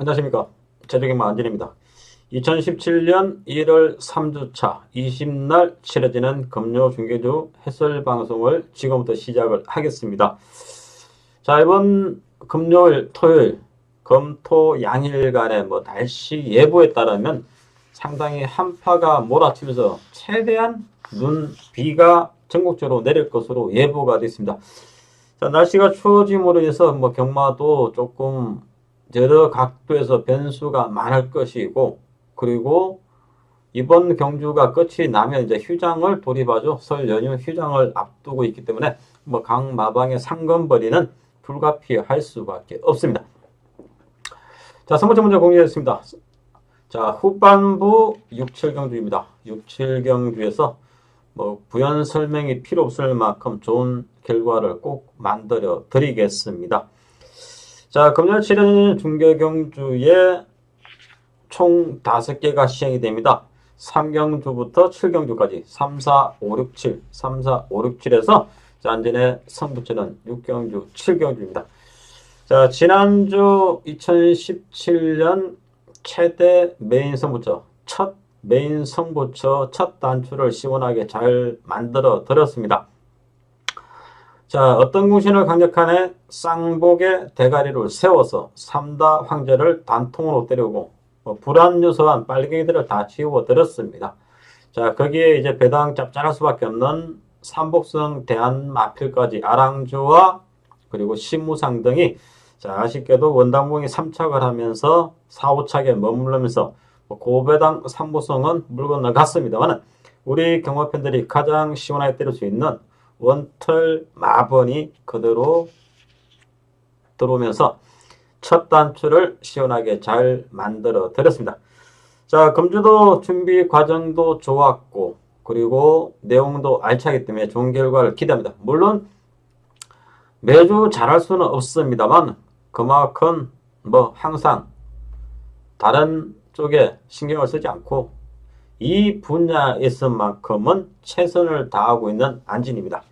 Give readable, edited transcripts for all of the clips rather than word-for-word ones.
안녕하십니까. 제주경마 안진입니다. 2017년 1월 3주차 20날 치러지는 금요중개주 해설방송을 지금부터 시작을 하겠습니다. 자, 이번 금요일, 토요일, 금토 양일간의 날씨 예보에 따르면 상당히 한파가 몰아치면서 최대한 비가 전국적으로 내릴 것으로 예보가 되어 있습니다. 자, 날씨가 추워짐으로 해서 경마도 조금 여러 각도에서 변수가 많을 것이고, 그리고 이번 경주가 끝이 나면 이제 휴장을 돌입하죠. 설 연휴 휴장을 앞두고 있기 때문에 강마방의 상금벌이는 불가피할 수밖에 없습니다. 자, 첫 번째 문제 공개했습니다. 자, 후반부 6, 7경주입니다. 6, 7경주에서 부연 설명이 필요 없을 만큼 좋은 결과를 꼭 만들어 드리겠습니다. 자, 금요일 치러지는 중계경주에 총 5개가 시행이 됩니다. 3경주부터 7경주까지 3, 4, 5, 6, 7, 3, 4, 5, 6, 7에서 잔진의 선부처는 6경주, 7경주입니다. 자, 지난주 2017년 최대 메인 선부처, 첫 메인 선부처 첫 단추를 시원하게 잘 만들어 드렸습니다. 자, 어떤 궁신을 강력하네 쌍복의 대가리를 세워서 3다 황제를 단통으로 때리고 불안 요소한 빨갱이들을 다 지워 드렸습니다. 자, 거기에 이제 배당 짭짤할 수밖에 없는 삼복성 대한마필까지 아랑주와 그리고 신무상 등이 자, 아쉽게도 원당봉이 3착을 하면서 4, 5착에 머무르면서 고배당 삼보성은 물 건너갔습니다만 우리 경마팬들이 가장 시원하게 때릴 수 있는 원털 마번이 그대로 들어오면서 첫 단추를 시원하게 잘 만들어 드렸습니다. 자, 금주도 준비 과정도 좋았고 그리고 내용도 알차기 때문에 좋은 결과를 기대합니다. 물론 매주 잘할 수는 없습니다만 그만큼 항상 다른 쪽에 신경을 쓰지 않고 이 분야에서만큼은 최선을 다하고 있는 안진입니다.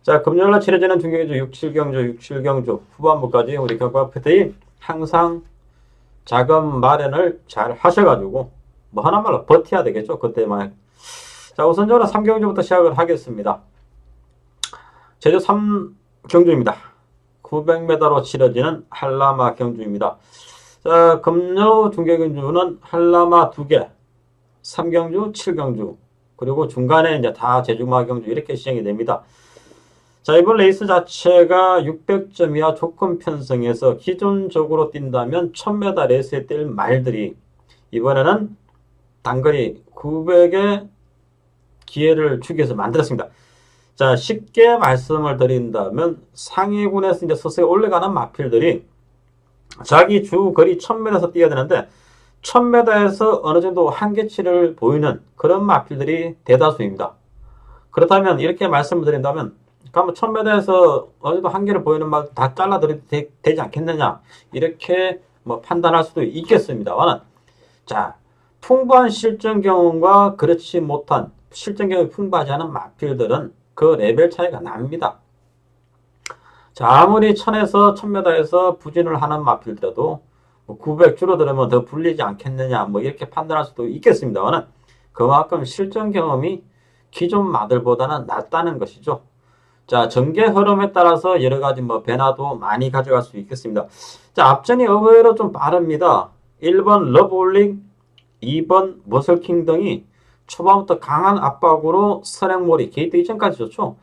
자, 금요일날 치러지는 중계경주 6, 7경주, 6, 7경주 후반부까지 우리 경마팬들이 항상 자금 마련을 잘 하셔가지고 하나말로 버텨야 되겠죠. 그때만. 자, 우선적으로 3경주부터 시작을 하겠습니다. 제주 3경주입니다. 900m로 치러지는 한라마 경주입니다. 자, 금요 중계경주는 한라마 2개, 3경주, 7경주, 그리고 중간에 이제 다 제주마 경주 이렇게 시행이 됩니다. 자, 이번 레이스 자체가 600점 이하 조건 편성에서 기존적으로 뛴다면 1000m 레이스에 뛸 말들이 이번에는 단거리 900의 기회를 주기 위해서 만들었습니다. 자, 쉽게 말씀을 드린다면 상위군에서 이제 서서히 올라가는 마필들이 자기 주 거리 1000m에서 뛰어야 되는데 1000m에서 어느 정도 한계치를 보이는 그런 마필들이 대다수입니다. 그렇다면 이렇게 말씀을 드린다면 그러면 1000m에서 어느 정도 한계를 보이는 말 다 잘라드려도 되지 않겠느냐 이렇게 판단할 수도 있겠습니다만 자, 풍부한 실전 경험과 그렇지 못한 실전 경험이 풍부하지 않은 마필들은 그 레벨 차이가 납니다. 자, 아무리 1000에서 1000m에서 부진을 하는 마필들도 900 줄어들으면 더 불리지 않겠느냐 이렇게 판단할 수도 있겠습니다만 그만큼 실전 경험이 기존 마들보다는 낫다는 것이죠. 자, 전개 흐름에 따라서 여러 가지 변화도 많이 가져갈 수 있겠습니다. 자, 앞전이 의외로 좀 빠릅니다. 1번 러브올링, 2번 머슬킹 등이 초반부터 강한 압박으로 선행몰이 게이트 이전까지 좋죠.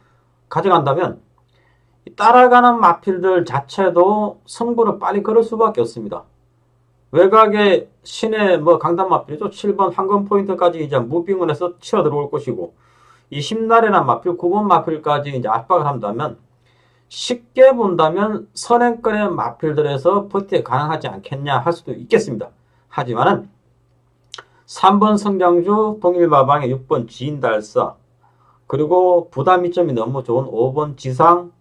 가져간다면 따라가는 마필들 자체도 승부를 빨리 걸을 수밖에 없습니다. 외곽에 신의 강단 마필이죠. 7번 황금 포인트까지 이제 무빙을 해서 치어 들어올 것이고 이 10날에나 마필, 9번 마필까지 이제 압박을 한다면 쉽게 본다면 선행권의 마필들에서 버티기 가능하지 않겠냐 할 수도 있겠습니다. 하지만은 3번 성장주 동일마방의 6번 지인달사 그리고 부담 이점이 너무 좋은 5번 지상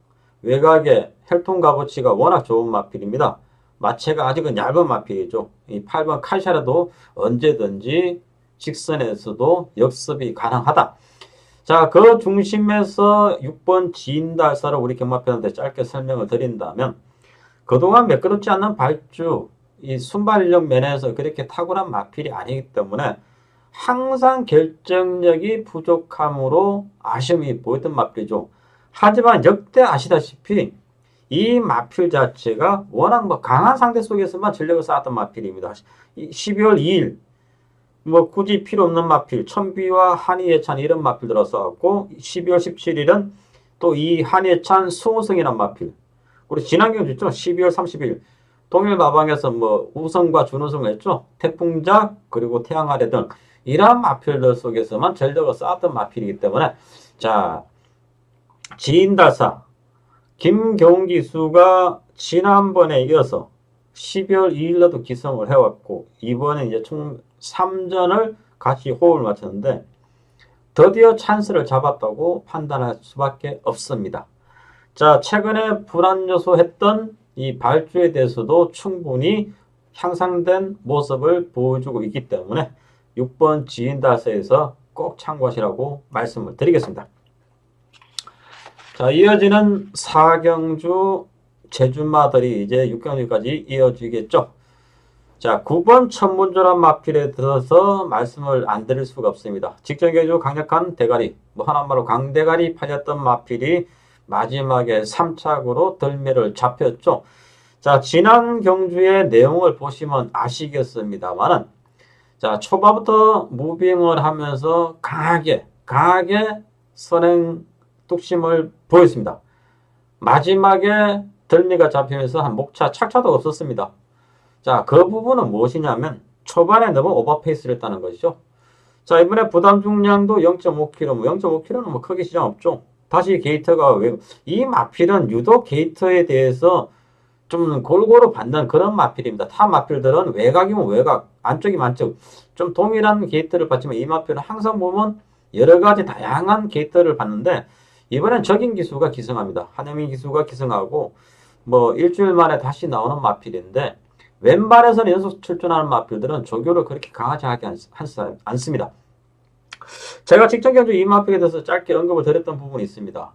외곽의 혈통값어치가 워낙 좋은 마필입니다. 마체가 아직은 얇은 마필이죠. 이 8번 칼샤라도 언제든지 직선에서도 역습이 가능하다. 자, 그 중심에서 6번 지인달사를 우리 경마팬한테 짧게 설명을 드린다면 그동안 매끄럽지 않는 발주 이 순발력 면에서 그렇게 탁월한 마필이 아니기 때문에 항상 결정력이 부족함으로 아쉬움이 보였던 마필이죠. 하지만 역대 아시다시피 이 마필 자체가 워낙 뭐 강한 상대 속에서만 전력을 쌓았던 마필입니다. 12월 2일 뭐 굳이 필요 없는 마필 천비와 한이해찬 이런 마필 들어서고 12월 17일은 또 이 한이해찬 수호성이란 마필 우리 지난 경주 있죠. 12월 30일 동일 마방에서 뭐 우성과 준우성을 했죠. 태풍작 그리고 태양아래 등 이러한 마필들 속에서만 전력을 쌓았던 마필이기 때문에 자 지인달사 김경훈 기수가 지난번에 이어서 12월 2일에도 기성을 해왔고 이번에 이제 총 3전을 같이 호흡을 맞췄는데 드디어 찬스를 잡았다고 판단할 수밖에 없습니다. 자 최근에 불안 요소했던 이 발주에 대해서도 충분히 향상된 모습을 보여주고 있기 때문에 6번 지인달사에서 꼭 참고하시라고 말씀을 드리겠습니다. 자, 이어지는 4경주 제주마들이 이제 6경주까지 이어지겠죠. 자, 9번 천문조란 마필에 들어서 말씀을 안 드릴 수가 없습니다. 직전 경주 강력한 대가리, 뭐 하나말로 강대가리 팔렸던 마필이 마지막에 3착으로 덜미를 잡혔죠. 자, 지난 경주의 내용을 보시면 아시겠습니다만은 자, 초반부터 무빙을 하면서 강하게 선행 뚝심을 보였습니다. 마지막에 덜미가 잡히면서 한 목차 착차도 없었습니다. 자, 그 부분은 무엇이냐면 초반에 너무 오버페이스를 했다는 것이죠. 자, 이번에 부담 중량도 0.5kg, 0.5kg는 뭐 크게 시장 없죠. 다시 게이트가 이 마필은 유독 게이트에 대해서 좀 골고루 받는 그런 마필입니다. 타 마필들은 외곽이면 외곽, 안쪽이면 안쪽. 좀 동일한 게이트를 받지만 이 마필은 항상 보면 여러 가지 다양한 게이트를 받는데 이번엔 적인 기수가 기승합니다. 한영민 기수가 기승하고 뭐 일주일 만에 다시 나오는 마필인데 왼발에서는 연속 출전하는 마필들은 조교를 그렇게 강하지 않습니다. 제가 직전 경주 이 마필에 대해서 짧게 언급을 드렸던 부분이 있습니다.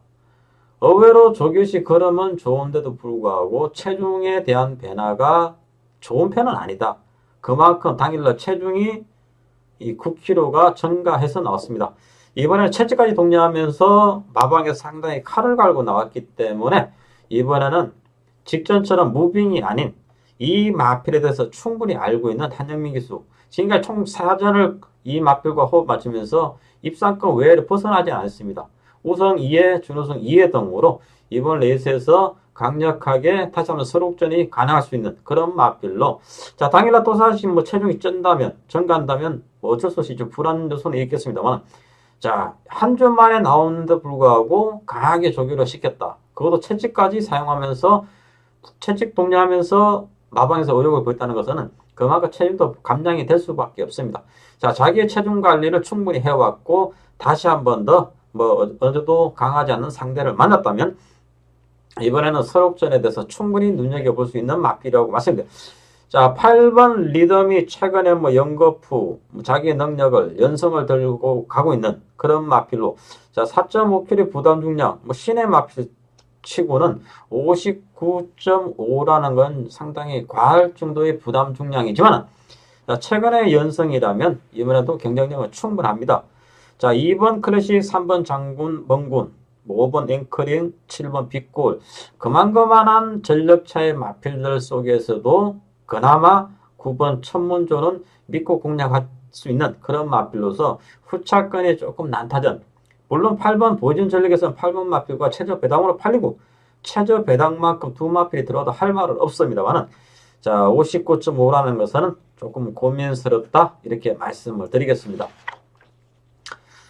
의외로 조교시 걸음은 좋은데도 불구하고 체중에 대한 변화가 좋은 편은 아니다. 그만큼 당일날 체중이 이 9kg가 증가해서 나왔습니다. 이번에 채찍까지 독려하면서 마방에서 상당히 칼을 갈고 나왔기 때문에 이번에는 직전처럼 무빙이 아닌 이 마필에 대해서 충분히 알고 있는 한영민 기수 지금까지 총 4전을 이 마필과 호흡 맞추면서 입상권 외를 벗어나지 않았습니다. 우성 2회, 준우성 2회 등으로 이번 레이스에서 강력하게 다시 한번 서록전이 가능할 수 있는 그런 마필로 자 당일날 또 사실 뭐 체중이 증가한다면 뭐 어쩔 수 없이 좀 불안 요소는 있겠습니다만 자 한 주 만에 나오는데 불구하고 강하게 조교를 시켰다. 그것도 채찍까지 사용하면서 채찍 독려하면서 마방에서 의욕을 보였다는 것은 그만큼 체중도 감량이 될 수밖에 없습니다. 자 자기의 체중 관리를 충분히 해왔고 다시 한 번 더 뭐 어느 정도 강하지 않는 상대를 만났다면 이번에는 서록전에 대해서 충분히 눈여겨볼 수 있는 마필이라고 말씀드립니다. 자, 8번 리덤이 최근에 뭐 연거푸, 자기의 능력을, 연성을 들고 가고 있는 그런 마필로 자, 4.5kg 부담 중량, 뭐 신의 마필 치고는 59.5라는 건 상당히 과할 정도의 부담 중량이지만 자, 최근의 연성이라면 이번에도 경쟁력은 충분합니다. 자, 2번 클래식, 3번 장군, 멍군, 5번 앵커링, 7번 빅골 그만한 전력차의 마필들 속에서도 그나마 9번 천문조는 믿고 공략할 수 있는 그런 마필로서 후차권이 조금 난타전 물론 8번 보여준 전력에서는 8번 마필과 최저 배당으로 팔리고 최저 배당만큼 두 마필이 들어와도 할 말은 없습니다만은 자 59.5라는 것은 조금 고민스럽다 이렇게 말씀을 드리겠습니다.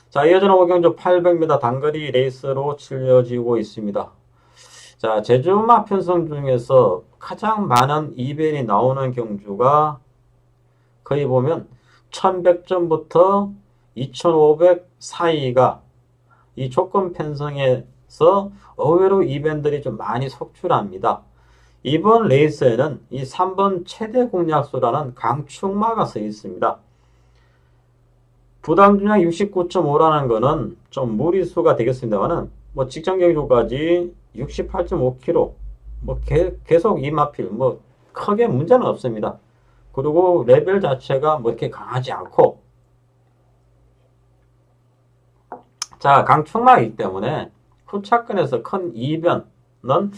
자, 이어지는 5경주 800m 단거리 레이스로 치러지고 있습니다. 자, 제주마 편성 중에서 가장 많은 이변이 나오는 경주가 거의 보면 1100점부터 2500 사이가 이 조건 편성에서 의외로 이변들이 좀 많이 속출합니다. 이번 레이스에는 이 3번 최대 공략수라는 강축마가 서 있습니다. 부담 중량 69.5라는 거는 좀 무리수가 되겠습니다만은 뭐 직전 경주까지 68.5kg 뭐 계속 이 마필 뭐 크게 문제는 없습니다. 그리고 레벨 자체가 뭐 이렇게 강하지 않고, 자, 강촉막이기 때문에 후차권에서 큰 이변은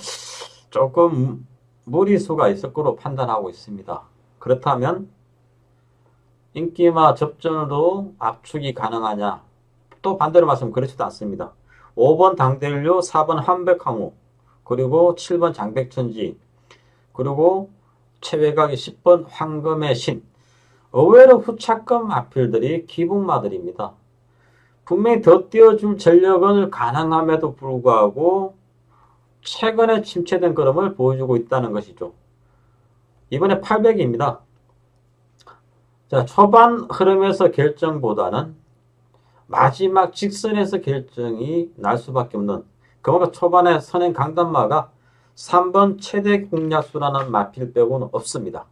조금 무리수가 있을 거로 판단하고 있습니다. 그렇다면 인기마 접전으로 압축이 가능하냐? 또 반대로 말하면 그렇지도 않습니다. 5번 당대류, 4번 한백항우, 그리고 7번 장백천지, 그리고 최외곽이 10번 황금의 신. 의외로 후차권 마필들이 기북마들입니다. 분명히 더 띄워줄 전력은 가능함에도 불구하고 최근에 침체된 걸음을 보여주고 있다는 것이죠. 이번에 800입니다. 자, 초반 흐름에서 결정보다는 마지막 직선에서 결정이 날 수밖에 없는, 그만큼 초반에 선행 강단마가 3번 최대 공략수라는 마필 빼고는 없습니다.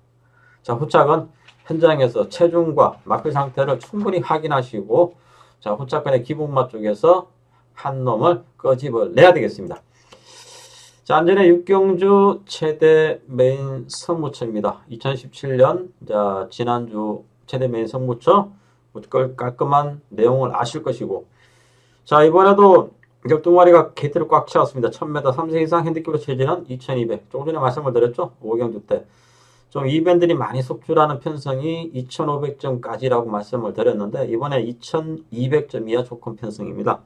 자, 후착은 현장에서 체중과 마필 상태를 충분히 확인하시고, 자, 후착권의 기본마 쪽에서 한 놈을 끄집어내야 되겠습니다. 자, 안전의 육경주 최대 메인 성무처입니다. 2017년, 자, 지난주 최대 메인 성무처, 깔끔한 내용을 아실 것이고, 자, 이번에도 격동마리가 게이트를 꽉 채웠습니다. 1000m 3세 이상 핸디캡으로 체지는 2200. 조금 전에 말씀을 드렸죠? 5경주 때. 좀 이변들이 많이 속출하는 편성이 2500점까지라고 말씀을 드렸는데, 이번에 2200점 이하 조건 편성입니다.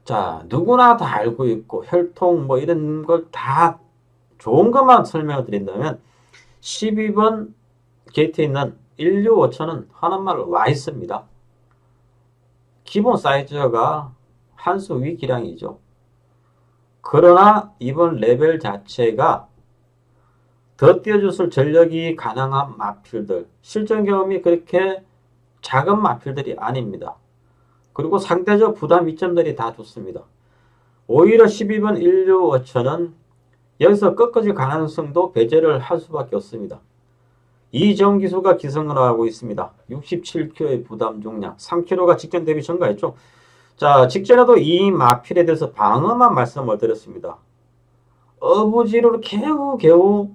자, 누구나 다 알고 있고 혈통 뭐 이런 걸 다 좋은 것만 설명을 드린다면 12번 게이트에 있는 165,000은 하나말로 와 있습니다. 기본 사이즈가 한 수 위 기량이죠. 그러나 이번 레벨 자체가 더 띄워줄 전력이 가능한 마필들, 실전 경험이 그렇게 작은 마필들이 아닙니다. 그리고 상대적 부담 이점들이 다 좋습니다. 오히려 12번 165,000은 여기서 꺾어질 가능성도 배제를 할 수밖에 없습니다. 이정기수가 기승을 하고 있습니다. 67kg의 부담 중량, 3kg가 직전 대비 증가했죠. 자, 직전에도 이 마필에 대해서 방어만 말씀을 드렸습니다. 어부지로 겨우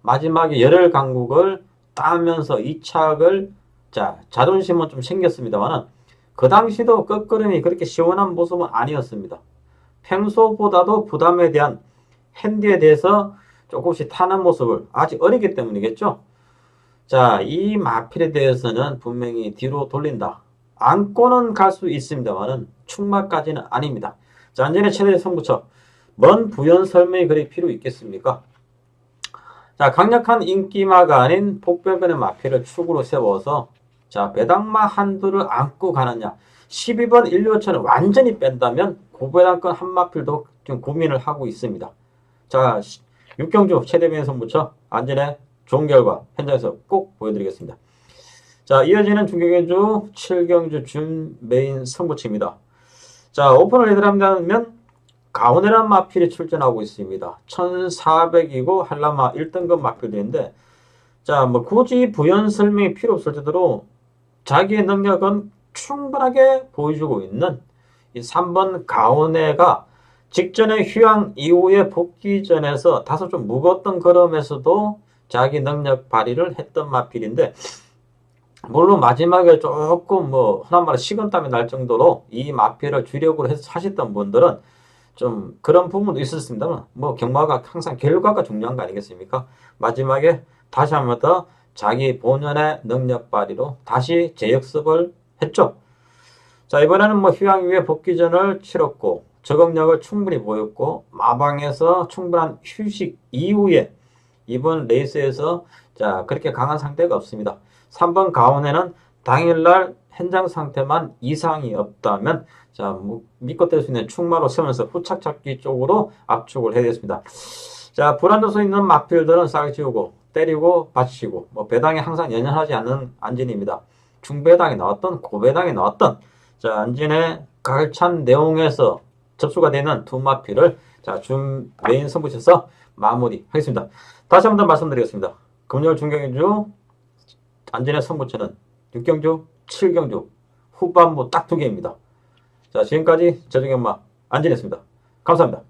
마지막에 열혈 강국을 따면서 이착을, 자, 자존심은 좀 생겼습니다만은 그 당시도 끝걸음이 그렇게 시원한 모습은 아니었습니다. 평소보다도 부담에 대한 핸디에 대해서 조금씩 타는 모습을, 아직 어리기 때문이겠죠. 자, 이 마필에 대해서는 분명히 뒤로 돌린다. 안고는 갈 수 있습니다만은 충마까지는 아닙니다. 자, 안전의 최대 성부처. 먼 부연 설명이 그리 필요 있겠습니까? 자, 강력한 인기마가 아닌 폭변근의 마필을 축으로 세워서, 자, 배당마 한두를 안고 가느냐. 12번 165,000을 완전히 뺀다면 고배당권 한 마필도 좀 고민을 하고 있습니다. 자, 6경주 최대 메인 성부처 안전의 좋은 결과 현장에서 꼭 보여드리겠습니다. 자, 이어지는 중경주 7경주 준 메인 성부처입니다. 자, 오픈을 해드리면 가오네란 마필이 출전하고 있습니다. 1400이고 한라마 1등급 마필들인데, 자, 뭐 굳이 부연 설명이 필요 없을 정도로 자기의 능력은 충분하게 보여주고 있는 이 3번 가오네가 직전에 휴양 이후에 복귀전에서 다소 좀 무거웠던 걸음에서도 자기 능력 발휘를 했던 마필인데, 물론 마지막에 조금 뭐 흔한 말로 식은땀이 날 정도로 이 마필을 주력으로 해서 하셨던 분들은 좀 그런 부분도 있었습니다만, 뭐 경마가 항상 결과가 중요한 거 아니겠습니까? 마지막에 다시 한 번 더 자기 본연의 능력 발휘로 다시 재역습을 했죠. 자, 이번에는 뭐 휴양 이후에 복귀전을 치렀고 적응력을 충분히 보였고 마방에서 충분한 휴식 이후에 이번 레이스에서, 자, 그렇게 강한 상대가 없습니다. 3번 가운데는 당일날 현장 상태만 이상이 없다면, 자, 뭐 믿고 뗄 수 있는 충마로 세우면서 후착 잡기 쪽으로 압축을 해야겠습니다. 자, 불안 요소 있는 마필들은 싹 지우고 때리고 받치고, 뭐 배당에 항상 연연하지 않는 안진입니다. 중배당이 나왔던 고배당이 나왔던, 자, 안진의 가을찬 내용에서 접수가 되는 두 마필을, 자, 준 메인 선부셔서 마무리하겠습니다. 다시 한 번 더 말씀드리겠습니다. 금요일 중경주 안진의 선부처는 6경주, 7경주 후반부 딱 두 개입니다. 자, 지금까지 저중경마 안진이었습니다. 감사합니다.